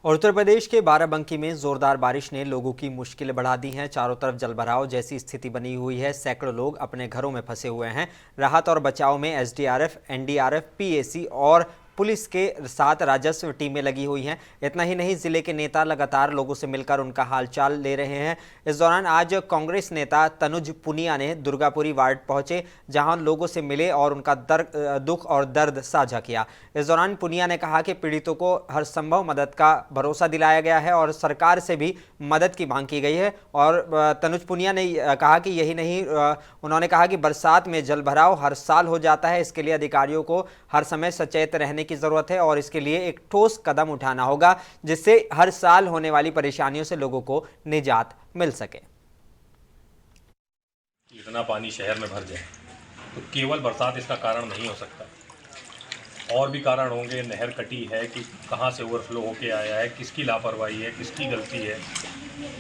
और उत्तर प्रदेश के बाराबंकी में जोरदार बारिश ने लोगों की मुश्किलें बढ़ा दी हैं। चारों तरफ जलभराव जैसी स्थिति बनी हुई है। सैकड़ों लोग अपने घरों में फंसे हुए हैं। राहत और बचाव में एसडीआरएफ, एनडीआरएफ, पीएसी और पुलिस के साथ राजस्व टीमें लगी हुई हैं। इतना ही नहीं, जिले के नेता लगातार लोगों से मिलकर उनका हालचाल ले रहे हैं। इस दौरान आज कांग्रेस नेता तनुज पुनिया ने दुर्गापुरी वार्ड पहुंचे, जहां लोगों से मिले और उनका दुख और दर्द साझा किया। इस दौरान पुनिया ने कहा कि पीड़ितों को हर संभव मदद का भरोसा दिलाया गया है और सरकार से भी मदद की मांग की गई है। और तनुज पुनिया ने कहा कि यही नहीं, उन्होंने कहा कि बरसात में जलभराव हर साल हो जाता है। इसके लिए अधिकारियों को हर समय सचेत रहने की जरूरत है और इसके लिए एक ठोस कदम उठाना होगा, जिससे हर साल होने वाली परेशानियों से लोगों को निजात मिल सके। इतना पानी शहर में भर जाए तो केवल बरसात इसका कारण नहीं हो सकता, और भी कारण होंगे। नहर कटी है कि कहाँ से ओवरफ्लो होके आया है, किसकी लापरवाही है, किसकी गलती है,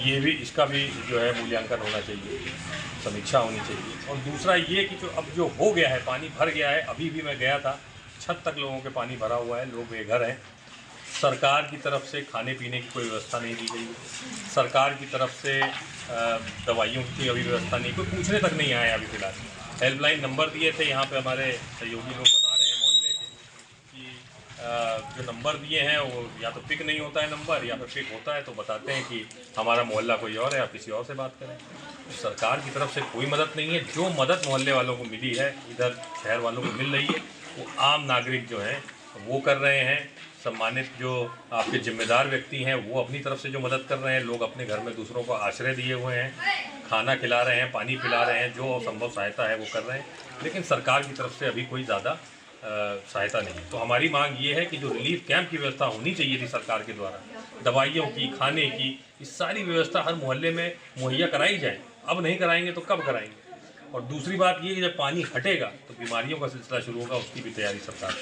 ये भी, इसका भी जो है मूल्यांकन होना चाहिए, समीक्षा होनी चाहिए। और दूसरा ये कि जो अब जो हो गया है, पानी भर गया है। अभी भी मैं गया था, छत तक लोगों के पानी भरा हुआ है, लोग बेघर हैं। सरकार की तरफ से खाने पीने की कोई व्यवस्था नहीं दी गई, सरकार की तरफ से दवाइयों की अभी व्यवस्था नहीं, कोई पूछने तक नहीं आया अभी फिलहाल। हेल्पलाइन नंबर दिए थे, यहाँ पे हमारे सहयोगी लोग बता रहे हैं मोहल्ले के कि जो नंबर दिए हैं वो या तो पिक नहीं होता है नंबर, या फिर पिक होता है तो बताते हैं कि हमारा मोहल्ला कोई और है, आप किसी और से बात करें। तो सरकार की तरफ से कोई मदद नहीं है। जो मदद मोहल्ले वालों को मिली है, इधर शहर वालों को मिल रही है, वो आम नागरिक जो हैं वो कर रहे हैं। सम्मानित जो आपके जिम्मेदार व्यक्ति हैं वो अपनी तरफ से जो मदद कर रहे हैं, लोग अपने घर में दूसरों को आश्रय दिए हुए हैं, खाना खिला रहे हैं, पानी पिला रहे हैं, जो संभव सहायता है वो कर रहे हैं। लेकिन सरकार की तरफ से अभी कोई ज़्यादा सहायता नहीं। तो हमारी मांग ये है कि जो रिलीफ कैंप की व्यवस्था होनी चाहिए थी सरकार के द्वारा, दवाइयों की, खाने की, इस सारी व्यवस्था हर मोहल्ले में मुहैया कराई जाए। अब नहीं कराएंगे तो कब कराएंगे? और दूसरी बात ये कि जब पानी हटेगा तो बीमारियों का सिलसिला शुरू होगा, उसकी भी तैयारी सरकार